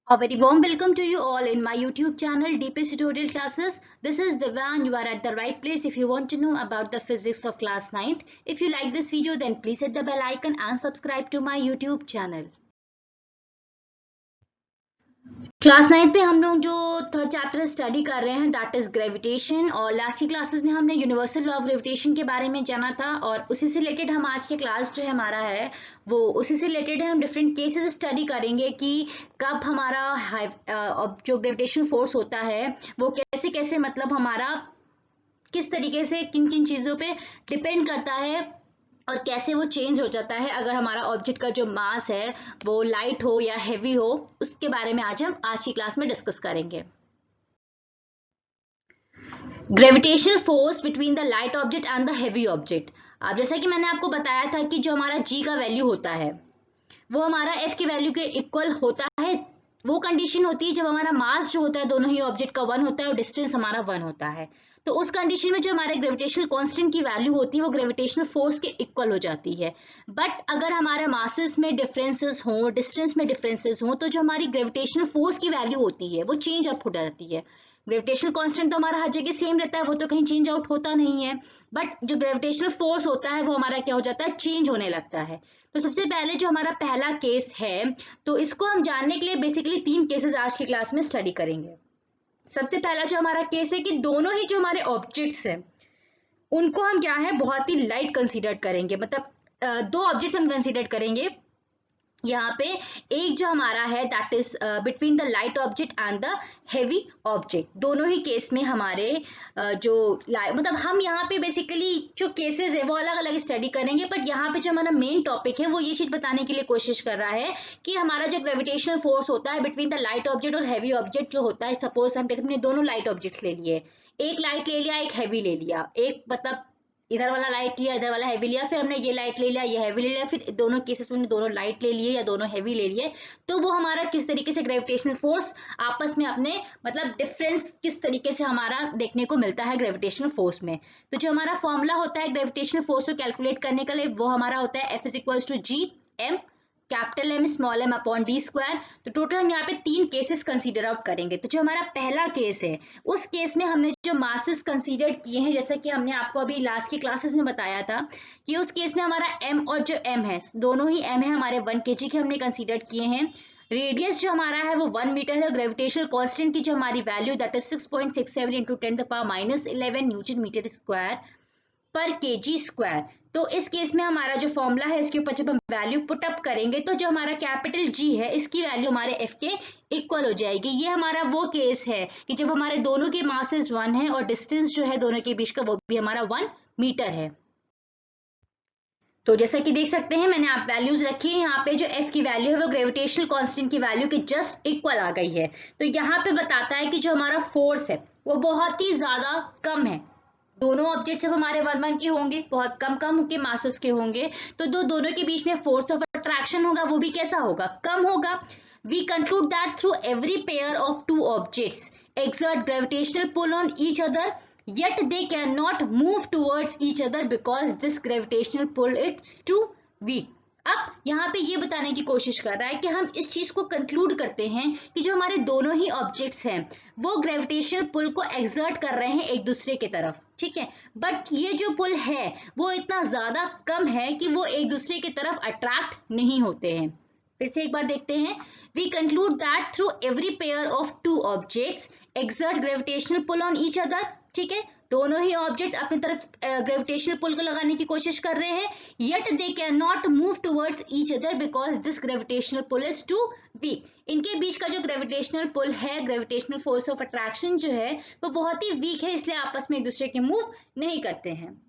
A very warm welcome to you all in my YouTube channel DPS Tutorial Classes. This is Divan. You are at the right place if you want to know about the physics of class 9th. If you like this video then please hit the bell icon and subscribe to my YouTube channel. Class 9th पे हम लोग जो third chapter study कर रहे हैं that is gravitation और last की classes में हमने यूनिवर्सल लॉ ऑफ ग्रेविटेशन के बारे में जाना था और उसी से रिलेटेड हम आज के क्लास जो है हमारा है वो उसी से रिलेटेड है। हम डिफरेंट केसेस स्टडी करेंगे कि कब हमारा जो ग्रेविटेशन फोर्स होता है वो कैसे कैसे मतलब हमारा किस तरीके से किन किन चीज़ों पे डिपेंड करता है और कैसे वो चेंज हो जाता है अगर हमारा ऑब्जेक्ट का जो मास है वो लाइट हो या हैवी हो। उसके बारे में आज हम आज की क्लास में डिस्कस करेंगे। Gravitational force between the light object and the heavy object. अब जैसा कि मैंने आपको बताया था कि जो हमारा g का वैल्यू होता है वो हमारा f की वैल्यू के इक्वल होता है। वो कंडीशन होती है जब हमारा मास जो होता है दोनों ही ऑब्जेक्ट का 1 होता है और डिस्टेंस हमारा 1 होता है। तो उस कंडीशन में जो हमारे ग्रेविटेशनल कांस्टेंट की वैल्यू होती है वो ग्रेविटेशनल फोर्स के इक्वल हो जाती है। बट अगर हमारे मासेस में डिफरेंसेस हो, डिस्टेंस में डिफरेंसेस हो, तो जो हमारी ग्रेविटेशनल फोर्स की वैल्यू होती है वो चेंज अप हो जाती है। ग्रेविटेशनल कांस्टेंट तो हमारा हर जगह सेम रहता है, वो तो कहीं चेंज आउट होता नहीं है, बट जो ग्रेविटेशनल फोर्स होता है वो हमारा क्या हो जाता है, चेंज होने लगता है। तो सबसे पहले जो हमारा पहला केस है तो इसको हम जानने के लिए बेसिकली 3 केसेस आज की क्लास में स्टडी करेंगे। सबसे पहला जो हमारा केस है कि दोनों ही जो हमारे ऑब्जेक्ट्स हैं उनको हम क्या है बहुत ही लाइट कंसीडर करेंगे। मतलब दो ऑब्जेक्ट्स हम कंसीडर करेंगे यहाँ पे। एक जो हमारा है that is between the light object and the heavy object. दोनों ही केस में हमारे जो मतलब हम यहाँ पे बेसिकली जो केसेस है वो अलग अलग स्टडी करेंगे, बट यहाँ पे जो हमारा मेन टॉपिक है वो ये चीज बताने के लिए कोशिश कर रहा है कि हमारा जो ग्रेविटेशनल फोर्स होता है बिटवीन द लाइट ऑब्जेक्ट और हैवी ऑब्जेक्ट जो होता है, सपोज हमने दोनों लाइट ऑब्जेक्ट्स ले लिए, एक लाइट ले लिया एक हैवी ले लिया, एक मतलब इधर वाला लाइट लिया इधर वाला हैवी लिया, फिर हमने ये लाइट ले लिया ये हैवी ले लिया, फिर दोनों केसेस में दोनों लाइट ले लिए या दोनों हैवी ले लिए, तो वो हमारा किस तरीके से ग्रेविटेशनल फोर्स आपस में अपने मतलब डिफरेंस किस तरीके से हमारा देखने को मिलता है ग्रेविटेशनल फोर्स में। तो जो हमारा फॉर्मूला होता है ग्रेविटेशनल फोर्स को कैलकुलेट करने के लिए वो हमारा होता है F is equals to G M capital M small M upon D square. तो टोटल हम यहाँ पे 3 केसेस कंसीडर आउट करेंगे। तो जो हमारा पहला केस है उस केस में हमने जो मासेस कंसीडर किए हैं, जैसा कि हमने आपको अभी लास्ट की क्लासेस में बताया था कि उस केस में हमारा m और जो m है दोनों ही m है हमारे 1 kg के हमने कंसीडर किए हैं। रेडियस जो हमारा है वो 1 मीटर है। ग्रेविटेशनल कांस्टेंट की जो हमारी value that is 6.67 into 10⁻⁻11 newton metre square per KG square. तो इस केस में हमारा जो फॉर्मूला है इसके ऊपर जब हम वैल्यू पुट अप करेंगे तो जो हमारा कैपिटल जी है इसकी वैल्यू हमारे एफ के इक्वल हो जाएगी। ये हमारा वो केस है कि जब हमारे दोनों के मासेस 1 है और डिस्टेंस जो है दोनों के बीच का वो भी हमारा 1 मीटर है। तो जैसा कि देख सकते हैं मैंने आप वैल्यूज रखी है, यहाँ पे जो f की वैल्यू है वो ग्रेविटेशनल कांस्टेंट की वैल्यू के जस्ट इक्वल आ गई है। तो यहाँ पे बताता है कि जो हमारा फोर्स है वो बहुत ही ज्यादा कम है। दोनों ऑब्जेक्ट जब हमारे 1 के होंगे बहुत कम कम के मासेस के होंगे तो दोनों के बीच में फोर्स ऑफ अट्रैक्शन होगा वो भी कैसा होगा, कम होगा। We conclude that through every pair of 2 objects exert gravitational pull on each other yet they cannot move towards each other because this gravitational pull is too weak। अब यहाँ पे ये बताने की कोशिश कर रहा है कि हम इस चीज को कंक्लूड करते हैं कि जो हमारे दोनों ही ऑब्जेक्ट्स हैं वो ग्रेविटेशनल पुल को एक्सर्ट कर रहे हैं एक दूसरे की तरफ, ठीक है, बट ये जो पुल है वो इतना ज्यादा कम है कि वो एक दूसरे की तरफ अट्रैक्ट नहीं होते हैं। फिर से एक बार देखते हैं। We conclude that through every pair of 2 objects exert gravitational pull on each other। ठीक है, दोनों ही ऑब्जेक्ट्स अपनी तरफ ग्रेविटेशनल पुल को लगाने की कोशिश कर रहे हैं, yet they cannot move towards each other because this gravitational pull is too weak। इनके बीच का जो ग्रेविटेशनल पुल है, ग्रेविटेशनल फोर्स ऑफ अट्रैक्शन जो है वो बहुत ही वीक है, इसलिए आपस में एक दूसरे के मूव नहीं करते हैं।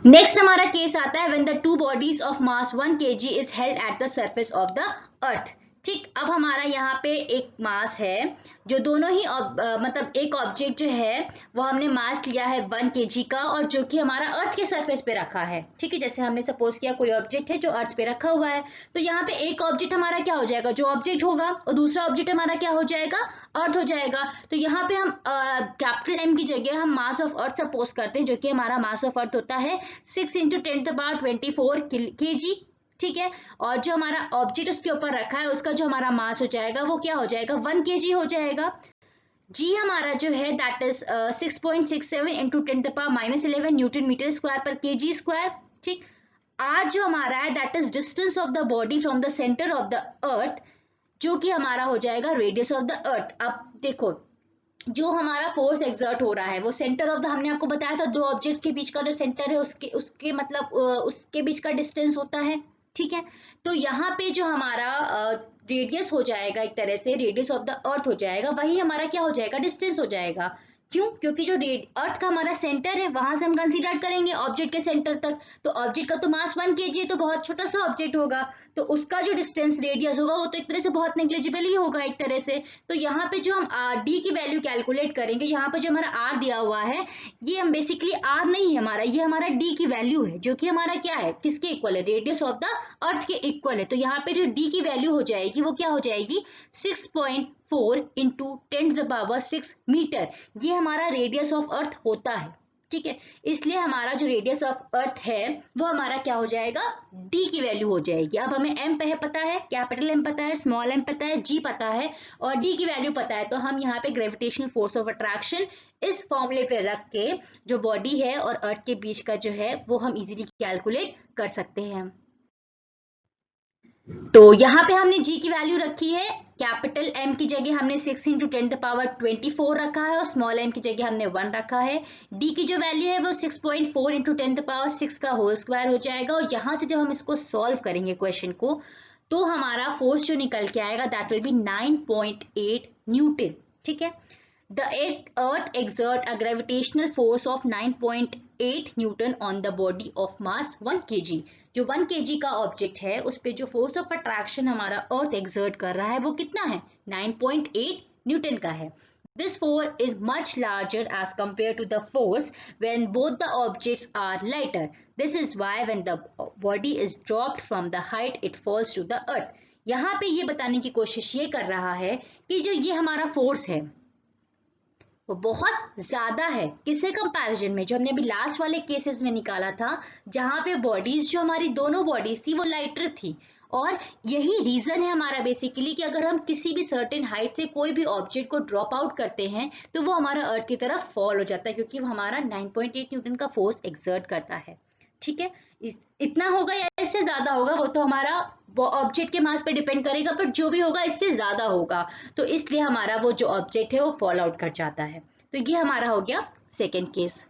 नेक्स्ट हमारा केस आता है when the two bodies of mass 1 kg is held at the surface of the अर्थ। ठीक, अब हमारा यहाँ पे एक मास है जो दोनों ही मतलब एक ऑब्जेक्ट जो है वो हमने मास लिया है 1 kg का, और जो कि हमारा अर्थ के सरफेस पे रखा है। ठीक है, जैसे हमने सपोज किया कोई ऑब्जेक्ट है जो अर्थ पे रखा हुआ है, तो यहाँ पे एक ऑब्जेक्ट हमारा क्या हो जाएगा, जो ऑब्जेक्ट होगा, और दूसरा ऑब्जेक्ट हमारा क्या हो जाएगा, अर्थ हो जाएगा। तो यहाँ पे हम कैपिटल एम की जगह हम मास ऑफ अर्थ सपोज करते हैं, जो कि हमारा मास ऑफ अर्थ होता है 6 × 10⁻24 kg। ठीक है, और जो हमारा ऑब्जेक्ट उसके ऊपर रखा है उसका जो हमारा मास हो जाएगा वो क्या हो जाएगा, 1 kg हो जाएगा। जी हमारा जो है that is 6.67 × 10⁻11 newton metre square per kg square. ठीक, आर जो हमारा है that is distance of the body from the centre of the earth, जो कि हमारा हो जाएगा रेडियस ऑफ द अर्थ। अब देखो, जो हमारा फोर्स एक्सर्ट हो रहा है वो सेंटर ऑफ द, हमने आपको बताया था दो ऑब्जेक्ट्स के बीच का जो सेंटर है उसके उसके मतलब उसके बीच का डिस्टेंस होता है। ठीक है, तो यहाँ पे जो हमारा रेडियस हो जाएगा, एक तरह से रेडियस ऑफ द अर्थ हो जाएगा, वही हमारा क्या हो जाएगा, डिस्टेंस हो जाएगा। क्यों, क्योंकि जो अर्थ का हमारा सेंटर है वहां से हम कंसीडर करेंगे ऑब्जेक्ट के सेंटर तक, तो ऑब्जेक्ट का तो मास 1 kg है, तो बहुत छोटा सा ऑब्जेक्ट होगा, तो उसका जो डिस्टेंस रेडियस होगा वो तो एक तरह से बहुत नेग्लिजिबल ही होगा एक तरह से। तो यहाँ पे जो हम डी की वैल्यू कैलकुलेट करेंगे, यहाँ पे जो हमारा आर दिया हुआ है ये हम बेसिकली आर नहीं है हमारा, ये हमारा डी की वैल्यू है, जो कि हमारा क्या है, किसके इक्वल है, रेडियस ऑफ द अर्थ के इक्वल है। तो यहाँ पे जो डी की वैल्यू हो जाएगी वो क्या हो जाएगी, 6.4 × 10⁻6 मीटर, ये हमारा रेडियस ऑफ अर्थ होता है। ठीक है, इसलिए हमारा जो रेडियस ऑफ अर्थ है वो हमारा क्या हो जाएगा, डी की वैल्यू हो जाएगी। अब हमें एम पता है, कैपिटल एम पता है, स्मॉल एम पता है, जी पता है और डी की वैल्यू पता है, तो हम यहाँ पे ग्रेविटेशनल फोर्स ऑफ अट्रैक्शन इस फॉर्मूले पे रख के जो बॉडी है और अर्थ के बीच का जो है वो हम इजीली कैलकुलेट कर सकते हैं। तो यहाँ पे हमने जी की वैल्यू रखी है, कैपिटल एम की जगह हमने 6 × 10⁻24 रखा है और स्मॉल एम की जगह हमने 1 रखा है। डी की जो वैल्यू है वो 6.4 × 10⁻6 का होल स्क्वायर हो जाएगा, और यहाँ से जब हम इसको सॉल्व करेंगे क्वेश्चन को, तो हमारा फोर्स जो निकल के आएगा दैट विल बी 9.8 न्यूटन। ठीक है, The earth exert a gravitational force of 9.8 Newton on the body of mass 1 kg। जो 1 kg का ऑब्जेक्ट है उस पे जो फोर्स ऑफ अट्रैक्शन हमारा अर्थ एक्सर्ट कर रहा है वो कितना है, 9.8 न्यूटन का है। This force is much larger as compared to the force when both the objects are lighter. This is why when the body is dropped from the height it falls to the earth। यहाँ पे ये बताने की कोशिश ये कर रहा है कि जो ये हमारा फोर्स है वो बहुत ज्यादा है, किससे कंपैरिजन में, जो हमने अभी लास्ट वाले केसेस में निकाला था जहां पे बॉडीज, जो हमारी दोनों बॉडीज थी वो लाइटर थी। और यही रीजन है हमारा बेसिकली कि अगर हम किसी भी सर्टेन हाइट से कोई भी ऑब्जेक्ट को ड्रॉप आउट करते हैं तो वो हमारा अर्थ की तरफ फॉल हो जाता है, क्योंकि वो हमारा 9.8 न्यूटन का फोर्स एक्सर्ट करता है। ठीक है, इतना होगा या इससे ज्यादा होगा वो तो हमारा ऑब्जेक्ट के मास पे डिपेंड करेगा, पर जो भी होगा इससे ज्यादा होगा, तो इसलिए हमारा वो जो ऑब्जेक्ट है वो फॉल आउट कर जाता है। तो ये हमारा हो गया सेकेंड केस।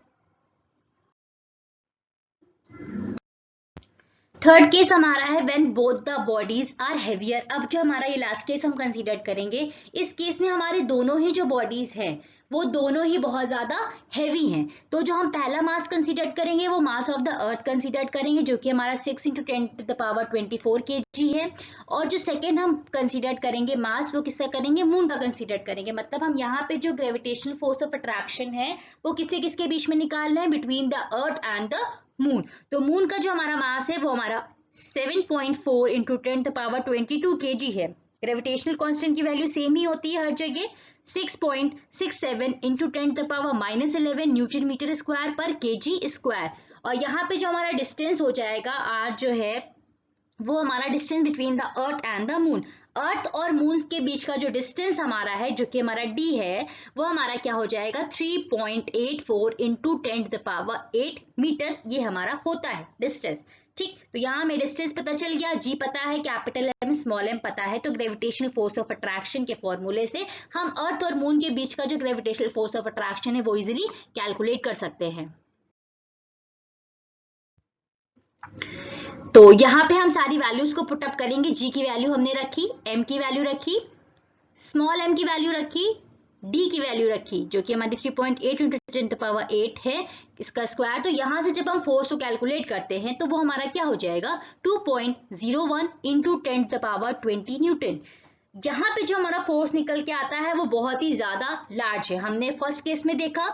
थर्ड केस हमारा है when both the bodies are heavier. अब जो हमारा ये लास्ट केस हम कंसीडर करेंगे, इस केस में हमारे दोनों ही जो बॉडीज हैं वो दोनों ही बहुत ज्यादा हैवी हैं। तो जो हम पहला मास कंसीडर करेंगे वो mass of the earth consider करेंगे, जो कि हमारा 6 × 10⁻24 kg है। और जो सेकेंड हम कंसीडर करेंगे मास, वो किसका करेंगे, मून का कंसीडर करेंगे। मतलब हम यहाँ पे जो ग्रेविटेशनल फोर्स ऑफ अट्रैक्शन है वो किससे किसके बीच में निकालना है, between the earth and the moon. तो मून का जो हमारा मास है वो हमारा 7.4 × 10⁻22 kg है। ग्रेविटेशनल कांस्टेंट की वैल्यू सेम ही होती है हर जगह, 6.67 × 10⁻11 newton metre square per kg square. और यहाँ पे जो हमारा डिस्टेंस हो जाएगा आर जो है वो हमारा distance between the earth and the moon. Earth और मून के बीच का जो डिस्टेंस हमारा है, जो कि हमारा डी है, वो हमारा क्या हो जाएगा 3.84 × 10⁸ मीटर, ये हमारा होता है डिस्टेंस। ठीक, तो यहाँ हमें डिस्टेंस पता चल गया, जी पता है, कैपिटल एम स्मॉल एम पता है, तो ग्रेविटेशनल फोर्स ऑफ अट्रैक्शन के फॉर्मूले से हम अर्थ और मून के बीच का जो ग्रेविटेशनल फोर्स ऑफ अट्रैक्शन है वो इजिली कैलकुलेट कर सकते हैं। तो यहाँ पे हम सारी वैल्यूज को पुट अप करेंगे। जी की वैल्यू हमने रखी, एम की वैल्यू रखी, स्मॉल एम की वैल्यू रखी, डी की वैल्यू रखी, जो कि हमारी 3.8 × 10⁸ है इसका स्क्वायर। तो यहाँ से जब हम फोर्स को कैलकुलेट करते हैं तो वो हमारा क्या हो जाएगा 2.01 × 10⁻20 न्यूटन। यहाँ पे जो हमारा फोर्स निकल के आता है वो बहुत ही ज्यादा लार्ज है। हमने फर्स्ट केस में देखा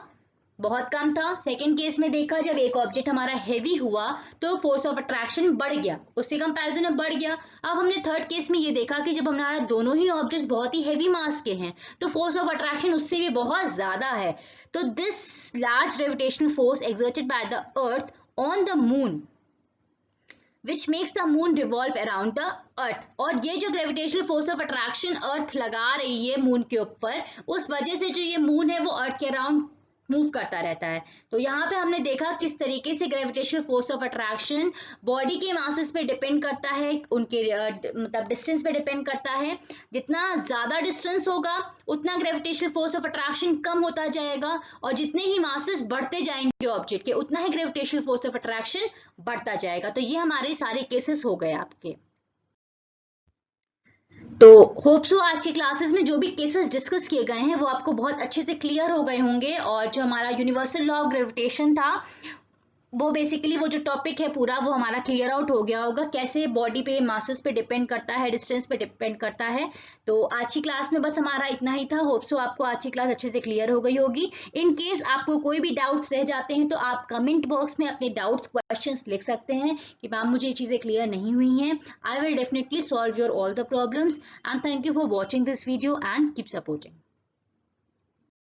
बहुत कम था, सेकेंड केस में देखा जब एक ऑब्जेक्ट हमारा हैवी हुआ तो फोर्स ऑफ अट्रैक्शन बढ़ गया, उसके कंपैरिजन में बढ़ गया। अब हमने थर्ड केस में ये देखा कि जब हमारा दोनों ही ऑब्जेक्ट्स बहुत ही हैवी मास के हैं तो फोर्स ऑफ अट्रैक्शन उससे भी बहुत ज्यादा है। तो this large gravitational force exerted by the earth on the moon which makes the moon revolve around the earth। और ये जो ग्रेविटेशनल फोर्स ऑफ अट्रैक्शन अर्थ लगा रही है मून के ऊपर, उस वजह से जो ये मून है वो अर्थ के अराउंड मूव करता रहता है। तो यहाँ पे हमने देखा किस तरीके से gravitational force of attraction body के मासेस पे डिपेंड करता है, उनके मतलब डिस्टेंस पे डिपेंड करता है। जितना ज्यादा डिस्टेंस होगा उतना ग्रेविटेशनल फोर्स ऑफ अट्रैक्शन कम होता जाएगा, और जितने ही मासेस बढ़ते जाएंगे ऑब्जेक्ट के उतना ही ग्रेविटेशनल फोर्स ऑफ अट्रैक्शन बढ़ता जाएगा। तो ये हमारे सारे केसेस हो गए आपके। तो होप सो आज की क्लासेस में जो भी केसेस डिस्कस किए गए हैं वो आपको बहुत अच्छे से क्लियर हो गए होंगे, और जो हमारा यूनिवर्सल लॉ ऑफ ग्रेविटेशन था वो बेसिकली वो जो टॉपिक है पूरा वो हमारा क्लियर आउट हो गया होगा, कैसे बॉडी पे मासेस पे डिपेंड करता है, डिस्टेंस पे डिपेंड करता है। तो आज की क्लास में बस हमारा इतना ही था। होप सो आपको आज की क्लास अच्छे से क्लियर हो गई होगी। इन केस आपको कोई भी डाउट्स रह जाते हैं तो आप कमेंट बॉक्स में अपने डाउट्स क्वेश्चंस लिख सकते हैं कि मैम मुझे ये चीजें क्लियर नहीं हुई हैं। I will definitely solve your all the problems and thank you for watching this video and keep supporting.